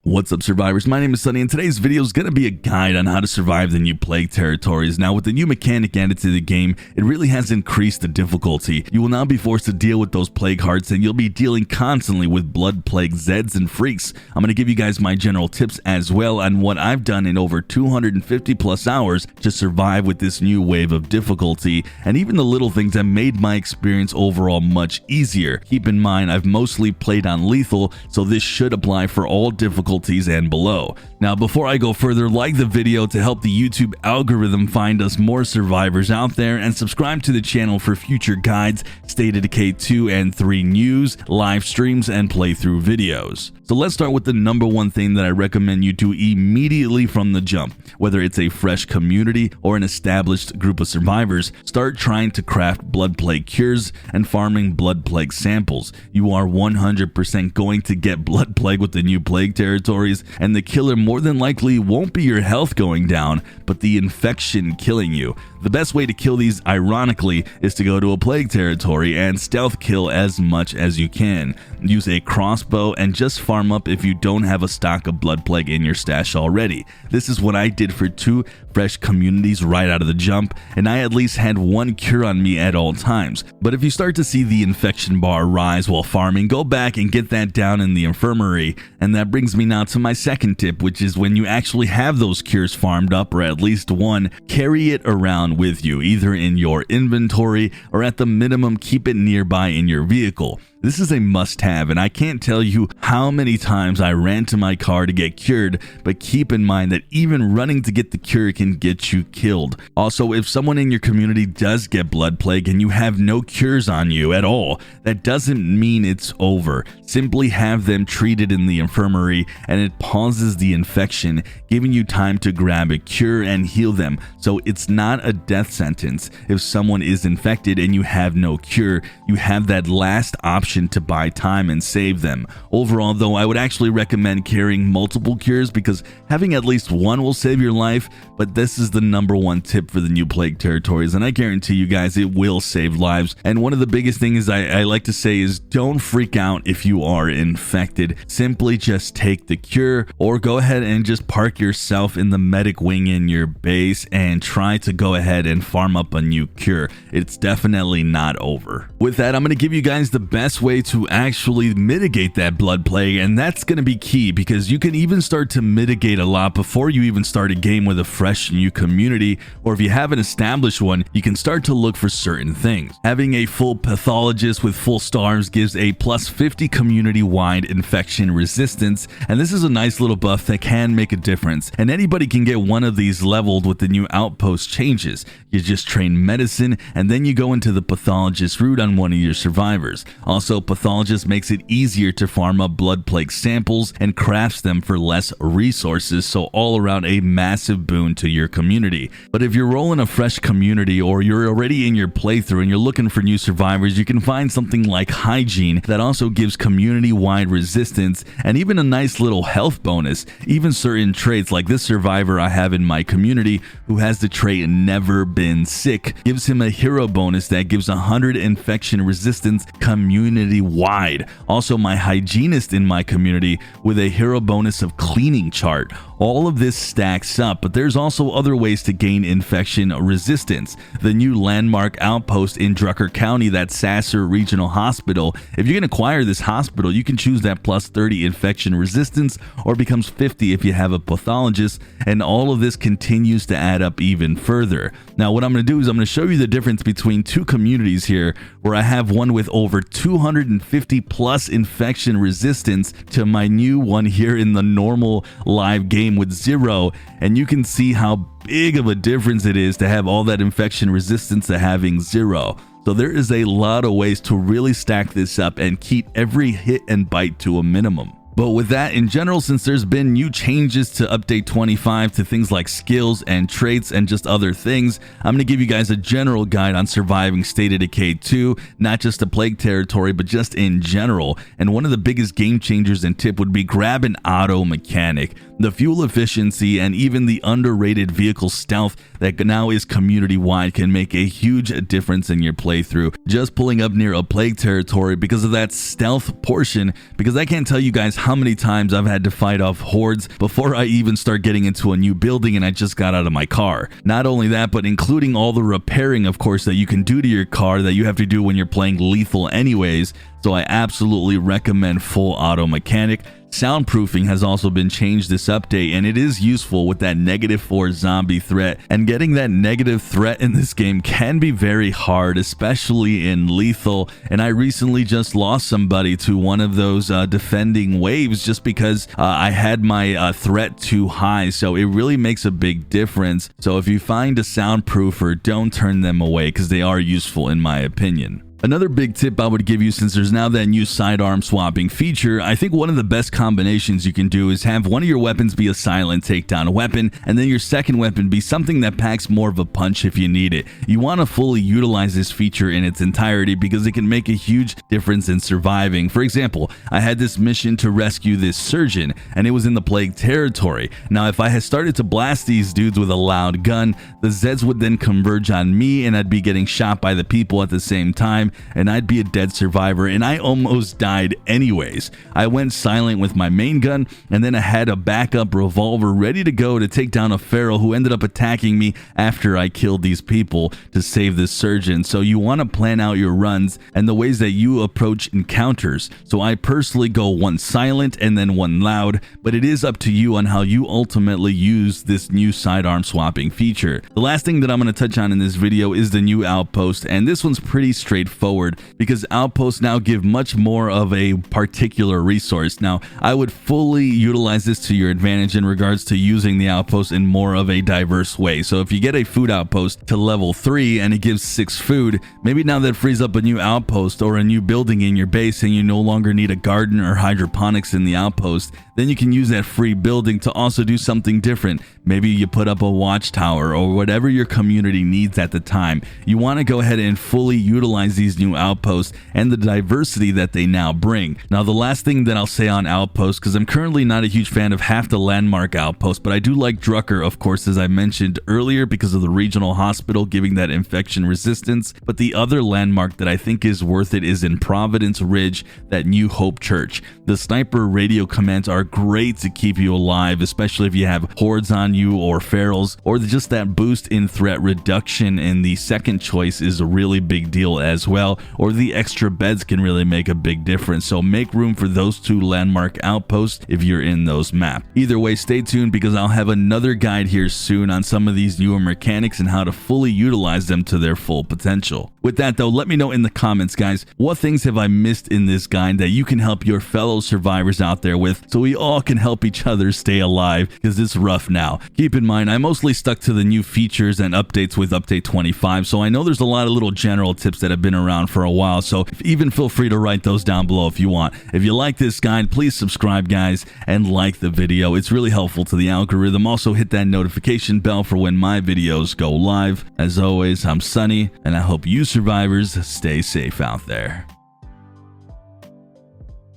What's up, survivors? My name is Sunny, and today's video is going to be a guide on how to survive the new plague territories. Now, with the new mechanic added to the game, it really has increased the difficulty. You will now be forced to deal with those plague hearts, and you'll be dealing constantly with blood plague Zeds and freaks. I'm going to give you guys my general tips as well on what I've done in over 250 plus hours to survive with this new wave of difficulty, and even the little things that made my experience overall much easier. Keep in mind, I've mostly played on lethal, so this should apply for all difficulties and below. Now, before I go further, like the video to help the YouTube algorithm find us more survivors out there, and subscribe to the channel for future guides, State of Decay 2 and 3 news, live streams, and playthrough videos. So let's start with the number one thing that I recommend you do immediately from the jump. Whether it's a fresh community or an established group of survivors, start trying to craft blood plague cures and farming blood plague samples. You are 100% going to get blood plague with the new plague territories, and the killer more than likely won't be your health going down, but the infection killing you. The best way to kill these, ironically, is to go to a plague territory and stealth kill as much as you can. Use a crossbow and just farm up if you don't have a stock of blood plague in your stash already. This is what I did for 2 fresh communities right out of the jump, and I at least had 1 cure on me at all times. But if you start to see the infection bar rise while farming, go back and get that down in the infirmary. And that brings me now to my second tip, which is when you actually have those cures farmed up, or at least 1, carry it around with you, either in your inventory or at the minimum keep it nearby in your vehicle. This is a must-have, and I can't tell you how many times I ran to my car to get cured, but keep in mind that even running to get the cure can get you killed. Also, if someone in your community does get blood plague and you have no cures on you at all, that doesn't mean it's over. Simply have them treated in the infirmary, and it pauses the infection, giving you time to grab a cure and heal them. So it's not a death sentence. If someone is infected and you have no cure, you have that last option to buy time and save them. Overall, though, I would actually recommend carrying multiple cures, because having at least 1 will save your life, but this is the number 1 tip for the new plague territories, and I guarantee you guys it will save lives. And one of the biggest things I like to say is don't freak out if you are infected. Simply just take the cure, or go ahead and just park yourself in the medic wing in your base and try to go ahead and farm up a new cure. It's definitely not over. With that, I'm going to give you guys the best way to actually mitigate that blood plague, and that's going to be key, because you can even start to mitigate a lot before you even start a game with a fresh new community, or if you have an established one, you can start to look for certain things. Having a full pathologist with full stars gives a plus 50 community-wide infection resistance, and this is a nice little buff that can make a difference, and anybody can get one of these leveled with the new outpost changes. You just train medicine, and then you go into the pathologist route on one of your survivors. Also, pathologist makes it easier to farm up blood plague samples and crafts them for less resources, so all around a massive boon to your community. But if you're rolling a fresh community, or you're already in your playthrough and you're looking for new survivors, you can find something like hygiene that also gives community-wide resistance and even a nice little health bonus. Even certain traits, like this survivor I have in my community who has the trait never been sick, gives him a hero bonus that gives 100 infection resistance community-wide. Also, my hygienist in my community with a hero bonus of cleaning chart. All of this stacks up, but there's also other ways to gain infection resistance. The new landmark outpost in Drucker County, that Sasser Regional Hospital. If you can acquire this hospital, you can choose that plus 30 infection resistance, or becomes 50 if you have a pathologist, and all of this continues to add up even further. Now, what I'm going to do is I'm going to show you the difference between 2 communities here, where I have one with over 250 plus infection resistance to my new one here in the normal live game with 0, and you can see how big of a difference it is to have all that infection resistance to having 0. So there is a lot of ways to really stack this up and keep every hit and bite to a minimum. But with that, in general, since there's been new changes to update 25 to things like skills and traits and just other things, I'm going to give you guys a general guide on surviving State of Decay 2, not just the plague territory, but just in general. And one of the biggest game changers and tip would be grab an auto mechanic. The fuel efficiency and even the underrated vehicle stealth that now is community-wide can make a huge difference in your playthrough. Just pulling up near a plague territory because of that stealth portion, because I can't tell you guys how many times I've had to fight off hordes before I even start getting into a new building and I just got out of my car. Not only that, but including all the repairing, of course, that you can do to your car that you have to do when you're playing lethal anyways. So I absolutely recommend full auto mechanic. Soundproofing has also been changed this update, and it is useful with that -4 zombie threat, and getting that negative threat in this game can be very hard, especially in lethal. And I recently just lost somebody to one of those defending waves just because I had my threat too high, so it really makes a big difference. So if you find a soundproofer, don't turn them away because they are useful in my opinion. Another big tip I would give you, since there's now that new sidearm swapping feature, I think one of the best combinations you can do is have one of your weapons be a silent takedown weapon, and then your second weapon be something that packs more of a punch if you need it. You want to fully utilize this feature in its entirety because it can make a huge difference in surviving. For example, I had this mission to rescue this surgeon, and it was in the plague territory. Now, if I had started to blast these dudes with a loud gun, the Zeds would then converge on me, and I'd be getting shot by the people at the same time, and I'd be a dead survivor, and I almost died anyways. I went silent with my main gun, and then I had a backup revolver ready to go to take down a feral who ended up attacking me after I killed these people to save this surgeon. So you want to plan out your runs and the ways that you approach encounters. So I personally go one silent and then one loud, but it is up to you on how you ultimately use this new sidearm swapping feature. The last thing that I'm going to touch on in this video is the new outpost, and this one's pretty straightforward because outposts now give much more of a particular resource. Now, I would fully utilize this to your advantage in regards to using the outpost in more of a diverse way. So if you get a food outpost to level 3 and it gives 6 food, maybe now that frees up a new outpost or a new building in your base and you no longer need a garden or hydroponics in the outpost, then you can use that free building to also do something different. Maybe you put up a watchtower or whatever your community needs at the time. You want to go ahead and fully utilize these new outposts and the diversity that they now bring. Now, the last thing that I'll say on outposts, because I'm currently not a huge fan of half the landmark outposts, but I do like Drucker, of course, as I mentioned earlier, because of the regional hospital giving that infection resistance. But the other landmark that I think is worth it is in Providence Ridge, that New Hope Church. The sniper radio commands are great to keep you alive, especially if you have hordes on you or ferals, or just that boost in threat reduction. And the second choice is a really big deal as well, or the extra beds can really make a big difference. So make room for those two landmark outposts if you're in those maps. Either way, stay tuned because I'll have another guide here soon on some of these newer mechanics and how to fully utilize them to their full potential. With that though, let me know in the comments, guys, what things have I missed in this guide that you can help your fellow survivors out there with, so we all can help each other stay alive, because it's rough now. Keep in mind, I mostly stuck to the new features and updates with update 25, so I know there's a lot of little general tips that have been around for a while, so even feel free to write those down below if you want. If you like this guide, please subscribe, guys, and like the video. It's really helpful to the algorithm. Also hit that notification bell for when my videos go live. As always, I'm Sunny, and I hope you survivors stay safe out there.